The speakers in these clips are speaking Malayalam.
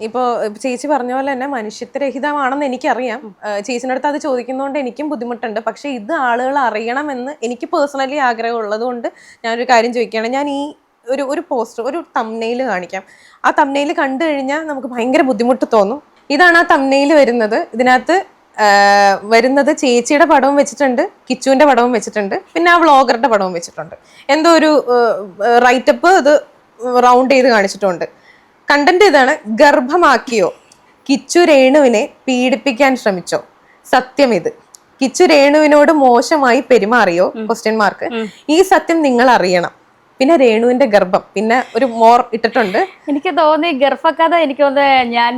ഇപ്പോൾ ചേച്ചി പറഞ്ഞ പോലെ തന്നെ മനുഷ്യത്വരഹിതമാണെന്ന് എനിക്കറിയാം. ചേച്ചിൻ്റെ അടുത്ത് അത് ചോദിക്കുന്നതുകൊണ്ട് എനിക്കും ബുദ്ധിമുട്ടുണ്ട്. പക്ഷേ ഇത് ആളുകൾ അറിയണമെന്ന് എനിക്ക് പേഴ്സണലി ആഗ്രഹം ഉള്ളതുകൊണ്ട് ഞാനൊരു കാര്യം ചോദിക്കുകയാണ്. ഞാൻ ഈ ഒരു പോസ്റ്റർ, ഒരു തംബ്നെയിൽ കാണിക്കാം. ആ തംബ്നെയിൽ കണ്ടു കഴിഞ്ഞാൽ നമുക്ക് ഭയങ്കര ബുദ്ധിമുട്ട് തോന്നും. ഇതാണ് ആ തംബ്നെയിൽ വരുന്നത്. ഇതിനകത്ത് വരുന്നത് ചേച്ചിയുടെ പടവും വെച്ചിട്ടുണ്ട്, കിച്ചുവിൻ്റെ പടവും വെച്ചിട്ടുണ്ട്, പിന്നെ ആ വ്ളോഗറുടെ പടവും വെച്ചിട്ടുണ്ട്. എന്തോ ഒരു റൈറ്റപ്പ് ഇത് റൗണ്ട് ചെയ്ത് കാണിച്ചിട്ടുണ്ട്. കണ്ടന്റ് ഇതാണ്: ഗർഭമാക്കിയോ? കിച്ചു രേണുവിനെ പീഡിപ്പിക്കാൻ ശ്രമിച്ചോ? സത്യം ഇത്. കിച്ചു രേണുവിനോട് മോശമായി പെരുമാറിയോ? Question mark. ഈ സത്യം നിങ്ങൾ അറിയണം. പിന്നെ രേണുവിന്റെ ഗർഭം, പിന്നെ ഒരു മോർ ഇട്ടിട്ടുണ്ട്. എനിക്ക് തോന്നി ഗർഭക്കഥ എനിക്ക് തോന്നുന്നത് ഞാൻ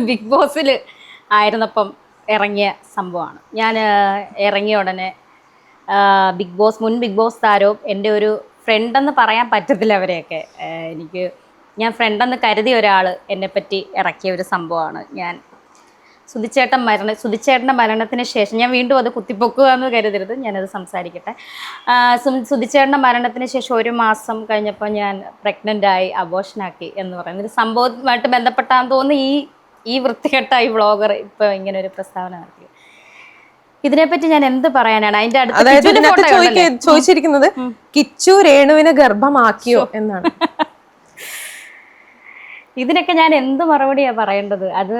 ബിഗ് ബോസിൽ ആയിരുന്നപ്പം ഇറങ്ങിയ സംഭവമാണ്. ഞാൻ ഇറങ്ങിയ ഉടനെ മുൻ ബിഗ് ബോസ് താരവും എൻ്റെ ഒരു ഫ്രണ്ടെന്ന് പറയാൻ പറ്റത്തില്ല അവരെയൊക്കെ. ഞാൻ ഫ്രണ്ടെന്ന് കരുതിയ ഒരാൾ എന്നെപ്പറ്റി ഇറക്കിയ ഒരു സംഭവമാണ്. ഞാൻ സുധിച്ചേട്ടൻ്റെ മരണത്തിന് ശേഷം, ഞാൻ വീണ്ടും അത് കുത്തിപ്പൊക്കുക എന്ന് കരുതരുത്, ഞാനത് സംസാരിക്കട്ടെ. സുധിച്ചേട്ടൻ്റെ മരണത്തിന് ശേഷം 1 മാസം കഴിഞ്ഞപ്പോൾ ഞാൻ പ്രഗ്നൻ്റായി, അബോർഷനാക്കി എന്ന് പറയുന്ന ഒരു സംഭവവുമായിട്ട് ബന്ധപ്പെട്ടാന്ന് തോന്നുന്നു ഈ വൃത്തികെട്ട ഈ വ്ളോഗർ ഇപ്പോൾ ഇങ്ങനെ ഒരു പ്രസ്താവന നടത്തി. ഇതിനെപ്പറ്റി ഞാൻ എന്ത് പറയാനാണ്? അതിന്റെ അടുത്ത് ചോദിച്ചിരിക്കുന്നത് കിച്ചു രേണുവിനെ ഗർഭമാക്കിയോ എന്നാണ്. ഇതിനൊക്കെ ഞാൻ എന്ത് മറുപടിയാണ് പറയേണ്ടത്? അത്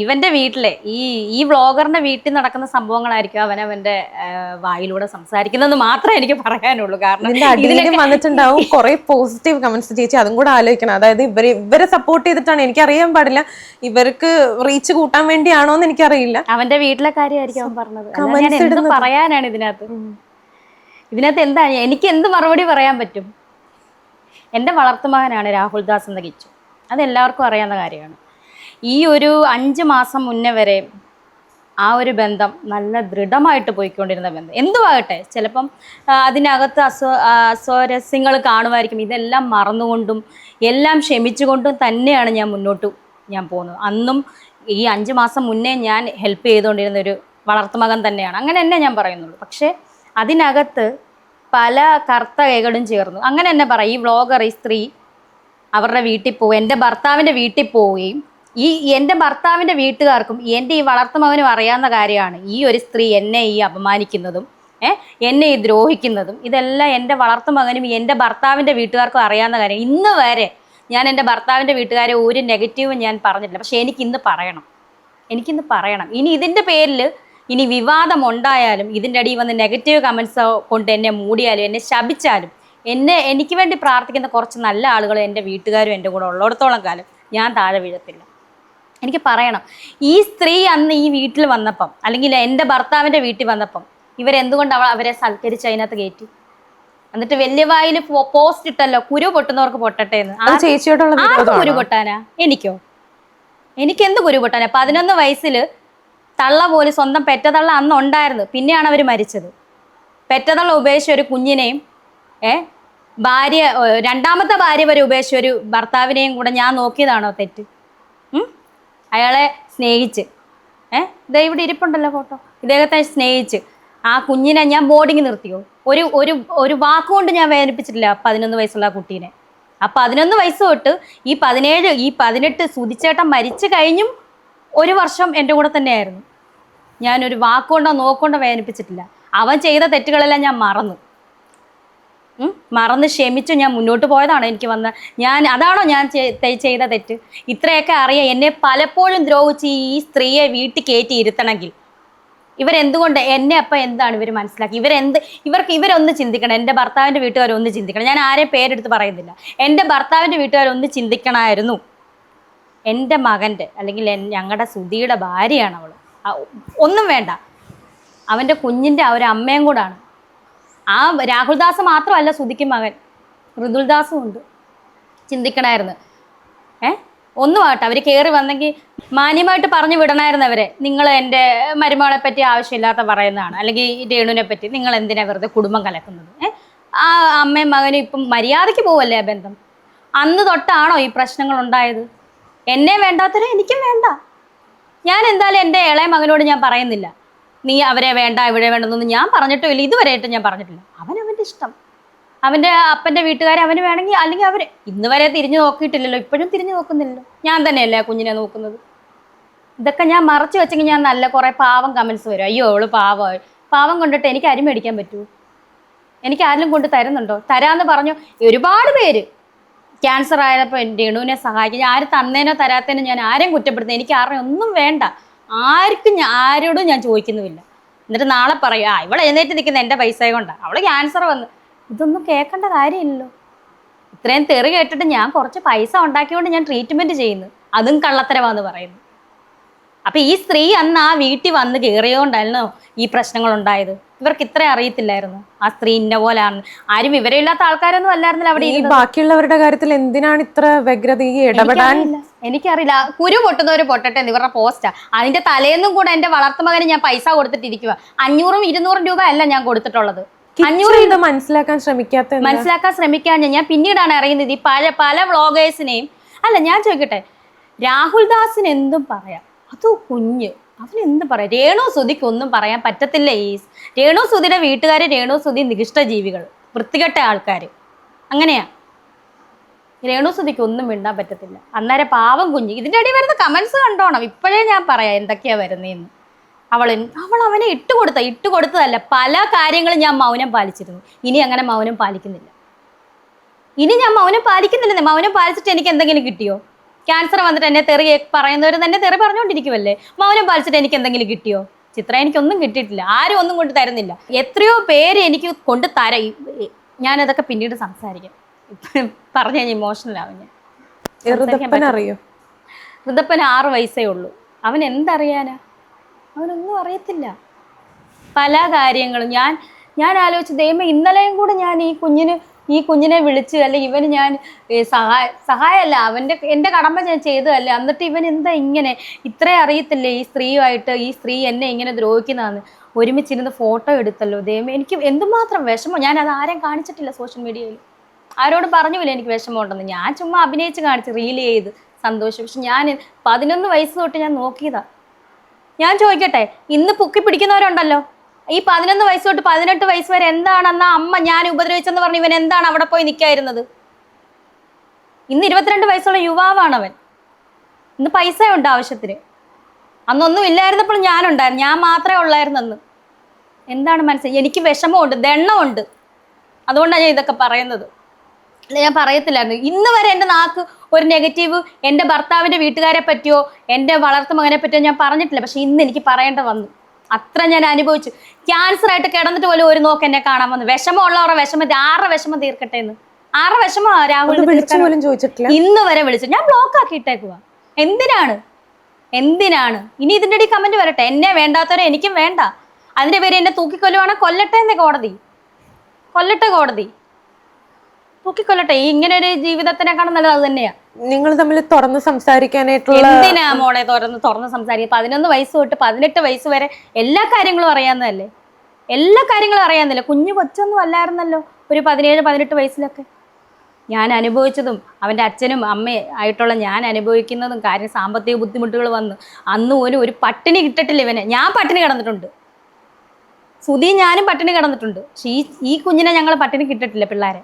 ഇവന്റെ വീട്ടിലെ ഈ വ്ളോഗറിന്റെ വീട്ടിൽ നടക്കുന്ന സംഭവങ്ങളായിരിക്കും അവനവന്റെ വായിലൂടെ സംസാരിക്കുന്നതെന്ന് മാത്രമേ എനിക്ക് പറയാനുള്ളൂ. കാരണം വന്നിട്ടുണ്ടാവും കുറെ പോസിറ്റീവ് കമന്റ്സ്. ചേച്ചി അതും കൂടെ ആലോചിക്കണം. അതായത് ഇവരെ സപ്പോർട്ട് ചെയ്തിട്ടാണ്, എനിക്കറിയാൻ പാടില്ല ഇവർക്ക് റീച്ച് കൂട്ടാൻ വേണ്ടിയാണോ എന്ന് എനിക്കറിയില്ല. അവന്റെ വീട്ടിലെ കാര്യമായിരിക്കും അവൻ പറഞ്ഞത്. ഞാൻ എന്ത് പറയാനാണ് ഇതിനകത്ത് എന്താ എനിക്ക് എന്ത് മറുപടി പറയാൻ പറ്റും? എൻ്റെ വളർത്തുമകനാണ് രാഹുൽ ദാസ് എന്ന കിച്ചു. അതെല്ലാവർക്കും അറിയാവുന്ന കാര്യമാണ്. ഈ ഒരു 5 മാസം മുന്നേ വരെ ആ ഒരു ബന്ധം നല്ല ദൃഢമായിട്ട് പോയിക്കൊണ്ടിരുന്ന ബന്ധം. എന്തുവാകട്ടെ, ചിലപ്പം അതിനകത്ത് അസ്വാരസ്യങ്ങൾ കാണുമായിരിക്കും. ഇതെല്ലാം മറന്നുകൊണ്ടും എല്ലാം ക്ഷമിച്ചുകൊണ്ടും തന്നെയാണ് ഞാൻ പോകുന്നത്. അന്നും ഈ 5 മാസം മുന്നേ ഞാൻ ഹെൽപ്പ് ചെയ്തുകൊണ്ടിരുന്ന ഒരു വളർത്തുമകൻ തന്നെയാണ്. അങ്ങനെ തന്നെ ഞാൻ പറയുന്നുള്ളൂ. പക്ഷേ അതിനകത്ത് പല കറുത്ത കൈകളും ചേർന്നു, അങ്ങനെ തന്നെ പറയും. ഈ വ്ളോഗർ, ഈ സ്ത്രീ അവരുടെ വീട്ടിൽ പോവുക, എൻ്റെ ഭർത്താവിൻ്റെ വീട്ടിൽ പോവുകയും എൻ്റെ ഭർത്താവിൻ്റെ വീട്ടുകാർക്കും എൻ്റെ ഈ വളർത്തുമകനും അറിയാവുന്ന കാര്യമാണ് ഈ ഒരു സ്ത്രീ എന്നെ അപമാനിക്കുന്നതും എന്നെ ദ്രോഹിക്കുന്നതും. ഇതെല്ലാം എൻ്റെ വളർത്തുമകനും എൻ്റെ ഭർത്താവിൻ്റെ വീട്ടുകാർക്കും അറിയാവുന്ന കാര്യം. ഇന്ന് വരെ ഞാൻ എൻ്റെ ഭർത്താവിൻ്റെ വീട്ടുകാരെ ഒരു നെഗറ്റീവും ഞാൻ പറഞ്ഞിട്ടില്ല. പക്ഷേ എനിക്കിന്ന് പറയണം. ഇനി ഇതിൻ്റെ പേരിൽ ഇനി വിവാദം ഉണ്ടായാലും, ഇതിൻ്റെ അടിയിൽ വന്ന് നെഗറ്റീവ് കമൻസ് കൊണ്ട് എന്നെ മൂടിയാലും, എന്നെ ശപിച്ചാലും, എനിക്ക് വേണ്ടി പ്രാർത്ഥിക്കുന്ന കുറച്ച് നല്ല ആളുകൾ എൻ്റെ വീട്ടുകാരും എൻ്റെ കൂടെ ഉള്ളിടത്തോളം കാലം ഞാൻ താഴെ വീഴത്തില്ല. എനിക്ക് പറയണം, ഈ സ്ത്രീ അന്ന് ഈ വീട്ടിൽ വന്നപ്പം, അല്ലെങ്കിൽ എൻ്റെ ഭർത്താവിൻ്റെ വീട്ടിൽ വന്നപ്പം ഇവരെന്തുകൊണ്ട് അവരെ സൽക്കരിച്ച് അതിനകത്ത് കയറ്റി? എന്നിട്ട് വലിയ വായിൽ പോസ്റ്റ് ഇട്ടല്ലോ, കുരു പൊട്ടുന്നവർക്ക് പൊട്ടട്ടെ എന്ന്. കുരു പൊട്ടാനാ? എനിക്കെന്ത് കുരു പൊട്ടാനാ? 11 വയസ്സിൽ തള്ള പോലും, സ്വന്തം പെറ്റതള്ള അന്ന് ഉണ്ടായിരുന്നു, പിന്നെയാണ് അവർ മരിച്ചത്. പെറ്റതള്ള ഉപേക്ഷിച്ച ഒരു കുഞ്ഞിനെയും രണ്ടാമത്തെ ഭാര്യ വരെ ഉപേക്ഷിച്ച ഒരു ഭർത്താവിനെയും കൂടെ ഞാൻ നോക്കിയതാണോ തെറ്റ്? അയാളെ സ്നേഹിച്ച് ഇവിടെ ഇരിപ്പുണ്ടല്ലോ ഫോട്ടോ, ഇദ്ദേഹത്തെ സ്നേഹിച്ച് ആ കുഞ്ഞിനെ ഞാൻ ബോർഡിങ് നിർത്തിയോ? ഒരു വാക്കുകൊണ്ട് ഞാൻ വേദനിപ്പിച്ചിട്ടില്ല 11 വയസ്സുള്ള കുട്ടീനെ. ആ 11 വയസ്സ് തൊട്ട് ഈ 18 സുധിച്ചേട്ടൻ മരിച്ചു കഴിഞ്ഞും 1 വർഷം എൻ്റെ കൂടെ തന്നെയായിരുന്നു. ഞാനൊരു വാക്കുകൊണ്ടോ നോക്കൊണ്ടോ വേദനിപ്പിച്ചിട്ടില്ല. അവൻ ചെയ്ത തെറ്റുകളെല്ലാം ഞാൻ മറന്ന് ക്ഷമിച്ചു ഞാൻ മുന്നോട്ട് പോയതാണ്. അതാണോ ഞാൻ ചെയ്ത തെറ്റ്? ഇത്രയൊക്കെ അറിയാം. എന്നെ പലപ്പോഴും ദ്രോഹിച്ച് ഈ സ്ത്രീയെ വീട്ടിൽ കയറ്റി ഇരുത്തണമെങ്കിൽ ഇവരെന്തുകൊണ്ട് എന്നെ അപ്പം എന്താണ് ഇവർ മനസ്സിലാക്കി? ഇവരൊന്ന് ചിന്തിക്കണം. എൻ്റെ ഭർത്താവിൻ്റെ വീട്ടുകാരൊന്ന് ചിന്തിക്കണം. ഞാൻ ആരെയും പേരെടുത്ത് പറയുന്നില്ല. എൻ്റെ ഭർത്താവിൻ്റെ വീട്ടുകാരൊന്ന് ചിന്തിക്കണമായിരുന്നു. എൻ്റെ മകൻ്റെ, അല്ലെങ്കിൽ ഞങ്ങളുടെ സുധിയുടെ ഭാര്യയാണ് അവൾ. ഒന്നും വേണ്ട, അവൻ്റെ കുഞ്ഞിൻ്റെ ഒരു അമ്മയും കൂടാണ്. ആ രാഹുൽദാസ് മാത്രമല്ല സുധിക്ക് മകൻ, ഋതുൽദാസും ഉണ്ട്. ചിന്തിക്കണമായിരുന്നു. ഒന്നും ആട്ടെ, അവർ കയറി വന്നെങ്കിൽ മാന്യമായിട്ട് പറഞ്ഞു വിടണമായിരുന്നു അവരെ. നിങ്ങൾ എൻ്റെ മരുമകളെ പറ്റി ആവശ്യമില്ലാത്ത പറയുന്നതാണ്, അല്ലെങ്കിൽ രേണുവിനെ പറ്റി നിങ്ങൾ എന്തിനാ വെറുതെ കുടുംബം കലക്കുന്നത്? ആ അമ്മയും മകനും ഇപ്പം മര്യാദയ്ക്ക് പോവല്ലേ ആ ബന്ധം? അന്ന് തൊട്ടാണോ ഈ പ്രശ്നങ്ങൾ ഉണ്ടായത്? എന്നെ വേണ്ടാത്തവരെ എനിക്കും വേണ്ട. ഞാൻ എന്തായാലും എൻ്റെ ഇളയ മകനോട് ഞാൻ പറയുന്നില്ല, നീ അവരെ വേണ്ട ഇവിടെ വേണ്ടെന്നൊന്നും ഞാൻ പറഞ്ഞിട്ടുമില്ല. ഇതുവരെയായിട്ട് ഞാൻ പറഞ്ഞിട്ടില്ല. അവനവൻ്റെ ഇഷ്ടം. അവൻ്റെ അപ്പൻ്റെ വീട്ടുകാർ അവന് വേണമെങ്കിൽ, അല്ലെങ്കിൽ അവർ ഇന്ന് വരെ തിരിഞ്ഞു നോക്കിയിട്ടില്ലല്ലോ, ഇപ്പോഴും തിരിഞ്ഞു നോക്കുന്നില്ലല്ലോ. ഞാൻ തന്നെയല്ലേ ആ കുഞ്ഞിനെ നോക്കുന്നത്. ഇതൊക്കെ ഞാൻ മറച്ചു വെച്ചെങ്കിൽ ഞാൻ നല്ല കുറേ പാവം കമൻസ് വരും. അയ്യോ അവള് പാവമായി. പാവം കൊണ്ടിട്ട് എനിക്ക് അരി മേടിക്കാൻ പറ്റുമോ? എനിക്ക് ആരെങ്കിലും കൊണ്ട് തരുന്നുണ്ടോ? തരാമെന്ന് പറഞ്ഞു ഒരുപാട് പേര്. ക്യാൻസർ ആയപ്പോൾ രേണുവിനെ സഹായിക്കും. ഞാൻ ആര് തന്നേനോ തരാത്തേനോ ഞാൻ ആരെയും കുറ്റപ്പെടുത്തുന്നത്. എനിക്ക് ആരെയും ഒന്നും വേണ്ട. ആരോടും ഞാൻ ചോദിക്കുന്നുമില്ല. എന്നിട്ട് നാളെ പറയാ ഇവളെ എഴുന്നേറ്റ് നിൽക്കുന്ന എൻ്റെ പൈസ കൊണ്ടാണ്, അവള് ക്യാൻസർ വന്ന്. ഇതൊന്നും കേൾക്കേണ്ട കാര്യമില്ലല്ലോ. ഇത്രയും തെറി കേട്ടിട്ട് ഞാൻ കുറച്ച് പൈസ ഉണ്ടാക്കിയോണ്ട് ഞാൻ ട്രീറ്റ്മെൻറ്റ് ചെയ്യുന്നു, അതും കള്ളത്തരമാണെന്ന് പറയുന്നു. അപ്പം ഈ സ്ത്രീ അന്ന് ആ വീട്ടിൽ വന്ന് കയറിയോണ്ടല്ലോ ഈ പ്രശ്നങ്ങൾ ഉണ്ടായത്. ഇവർക്ക് ഇത്ര അറിയത്തില്ലായിരുന്നു ആ സ്ത്രീ ഇന്ന പോലാണ്. ആരും വിവരമില്ലാത്ത ആൾക്കാരൊന്നും അല്ലായിരുന്നില്ല അവിടെ. ഈ ബാക്കിയുള്ളവരുടെ കാര്യത്തിൽ എന്തിനാണ് ഇത്ര വ്യഗ്രത, ഈ ഇടപെടാൻ? എനിക്കറിയില്ല. കുരു പൊട്ടുന്നവര് പൊട്ടട്ടെ എന്ന് ഇവരുടെ പോസ്റ്റാ. അതിന്റെ തലേന്നും കൂടെ എന്റെ വളർത്തുമകന് ഞാൻ പൈസ കൊടുത്തിട്ടിരിക്കുക. 500-200 രൂപ അല്ല ഞാൻ കൊടുത്തിട്ടുള്ളത്. 500 മനസ്സിലാക്കാൻ ശ്രമിക്കാൻ ഞാൻ പിന്നീടാണ് അറിയുന്നത്. ഈ പല വ്ളോഗേഴ്സിനെയും അല്ല. ഞാൻ ചോദിക്കട്ടെ, രാഹുൽ ദാസിന് എന്തും പറയാം, അത് കുഞ്ഞ്, അവനെന്ത് പറയാം? രേണു സുധിക്ക് ഒന്നും പറയാൻ പറ്റത്തില്ല. ഈ രേണു സുധിയുടെ വീട്ടുകാർ, രേണു സുധി നികൃഷ്ട ജീവികൾ, വൃത്തികെട്ട ആൾക്കാർ, അങ്ങനെയാ. രേണു സുധിക്ക് ഒന്നും മിണ്ടാൻ പറ്റത്തില്ല. അന്നേരം പാവം കുഞ്ഞ്. ഇതിൻ്റെ ഇടയിൽ വരുന്ന കമൻസ് കണ്ടോണം. ഇപ്പോഴേ ഞാൻ പറയാം എന്തൊക്കെയാ വരുന്നതെന്ന്. അവൾ അവനെ ഇട്ടുകൊടുത്തതല്ല, പല കാര്യങ്ങളും ഞാൻ മൗനം പാലിച്ചിരുന്നു. ഇനി അങ്ങനെ മൗനം പാലിക്കുന്നില്ല. മൗനം പാലിച്ചിട്ട് എനിക്ക് എന്തെങ്കിലും കിട്ടിയോ? ക്യാൻസർ വന്നിട്ട് എന്നെ തെറി പറയുന്നവർ തന്നെ തെറി പറഞ്ഞുകൊണ്ടിരിക്കുമല്ലേ. മൗനം പാലിച്ചിട്ട് എനിക്ക് എന്തെങ്കിലും കിട്ടിയോ? ചിത്ര, എനിക്കൊന്നും കിട്ടിയിട്ടില്ല. ആരും ഒന്നും കൊണ്ട് തരുന്നില്ല. എത്രയോ പേര് എനിക്ക് കൊണ്ട് ഞാനതൊക്കെ പിന്നീട് സംസാരിക്കാം. പറഞ്ഞു കഴിഞ്ഞാൽ ഇമോഷണലാവും ഞാൻ. ഋതപ്പന് 6 വയസ്സേ ഉള്ളൂ. അവൻ എന്തറിയാനാ? അവനൊന്നും അറിയത്തില്ല. പല കാര്യങ്ങളും ഞാൻ ആലോചിച്ച് ദൈവമേ, ഇന്നലെയും കൂടെ ഞാൻ ഈ കുഞ്ഞിനെ വിളിച്ച്, അല്ലെങ്കിൽ ഇവന് ഞാൻ സഹായമല്ല, എൻ്റെ കടമ ഞാൻ ചെയ്തതല്ലേ, എന്നിട്ട് ഇവൻ എന്താ ഇങ്ങനെ ഇത്രയും അറിയത്തില്ലേ ഈ സ്ത്രീയുമായിട്ട്, ഈ സ്ത്രീ എന്നെ ഇങ്ങനെ ദ്രോഹിക്കുന്നതാണ്. ഒരുമിച്ചിരുന്ന് ഫോട്ടോ എടുത്തല്ലോ ദൈവമേ. എനിക്ക് എന്തുമാത്രം വിഷമം. ഞാനത് ആരെയും കാണിച്ചിട്ടില്ല സോഷ്യൽ മീഡിയയിൽ, ആരോടും പറഞ്ഞില്ല എനിക്ക് വിഷമമുണ്ടെന്ന്. ഞാൻ ചുമ്മാ അഭിനയിച്ച് കാണിച്ച് റീൽ ചെയ്ത് സന്തോഷം. പക്ഷെ ഞാൻ 11 വയസ്സ് തൊട്ട് ഞാൻ നോക്കിയതാ. ഞാൻ ചോദിക്കട്ടെ, ഇന്ന് പൊക്കി പിടിക്കുന്നവരുണ്ടല്ലോ, ഈ 11 വയസ്സ് തൊട്ട് 18 വയസ്സ് വരെ എന്താണെന്നാ അമ്മ ഞാൻ ഉപദ്രവിച്ചെന്ന് പറഞ്ഞു ഇവൻ എന്താണ് അവിടെ പോയി നിൽക്കായിരുന്നത്? ഇന്ന് 22 വയസ്സുള്ള യുവാവാണവൻ. ഇന്ന് പൈസ ഉണ്ട് ആവശ്യത്തിന്. അന്നൊന്നും ഇല്ലായിരുന്നപ്പോൾ ഞാനുണ്ടായിരുന്നു, ഞാൻ മാത്രമേ ഉള്ളായിരുന്നു അന്ന്. എന്താണ് മനസ്സിലായി? എനിക്ക് വിഷമമുണ്ട്, ദണ്ണമുണ്ട്. അതുകൊണ്ടാണ് ഞാൻ ഇതൊക്കെ പറയുന്നത്. ഞാൻ പറയത്തില്ലായിരുന്നു. ഇന്ന് വരെ എൻ്റെ നാക്ക് ഒരു നെഗറ്റീവ് എൻ്റെ ഭർത്താവിൻ്റെ വീട്ടുകാരെ പറ്റിയോ എൻ്റെ വളർത്തുമകനെ പറ്റിയോ ഞാൻ പറഞ്ഞിട്ടില്ല. പക്ഷെ ഇന്ന് എനിക്ക് പറയേണ്ട വന്നു. അത്ര ഞാൻ അനുഭവിച്ചു. ക്യാൻസർ ആയിട്ട് കിടന്നിട്ട് പോലും ഒരു നോക്ക് എന്നെ കാണാൻ വന്നു. വിഷമമുള്ളവരുടെ വിഷമം, ആരുടെ വിഷമം തീർക്കട്ടെ എന്ന്. ആരുടെ വിഷമോ രാഹുൽ ഇന്ന് വരെ വിളിച്ചു. ഞാൻ ബ്ലോക്ക് ആക്കിയിട്ടേക്കുക. എന്തിനാണ് ഇനി ഇതിൻ്റെ ഇടയിൽ കമന്റ് വരട്ടെ? എന്നെ വേണ്ടാത്തവരെ എനിക്കും വേണ്ട. അതിന്റെ പേര് എന്നെ തൂക്കിക്കൊല്ലുവാണെങ്കിൽ കൊല്ലട്ടെ എന്നേ കോടതി. തൂക്കിക്കൊല്ലട്ടെ. ഇങ്ങനെ ഒരു ജീവിതത്തിനെക്കാളും നല്ലത് അത് തന്നെയാ. നിങ്ങൾ തമ്മിൽ തുറന്ന് സംസാരിക്കാനായിട്ടുള്ള എന്തിനാ മോളെ തുറന്ന് സംസാരിക്കുക? 11 വയസ്സ് തൊട്ട് 18 വയസ്സ് വരെ എല്ലാ കാര്യങ്ങളും അറിയാവുന്നതല്ലേ. കുഞ്ഞു കൊച്ചൊന്നും അല്ലായിരുന്നല്ലോ ഒരു 17-18 വയസ്സിലൊക്കെ. ഞാൻ അനുഭവിച്ചതും അവൻ്റെ അച്ഛനും അമ്മയും ആയിട്ടുള്ള ഞാൻ അനുഭവിക്കുന്നതും കാര്യം സാമ്പത്തിക ബുദ്ധിമുട്ടുകൾ വന്ന് അന്ന് ഒരു പട്ടിണി കിട്ടട്ടില്ല ഇവനെ. ഞാൻ പട്ടിണി കിടന്നിട്ടുണ്ട്, സുധി ഞാനും പട്ടിണി കിടന്നിട്ടുണ്ട്. പക്ഷേ ഈ കുഞ്ഞിനെ ഞങ്ങൾ പട്ടിണി കിട്ടട്ടില്ല പിള്ളേരെ.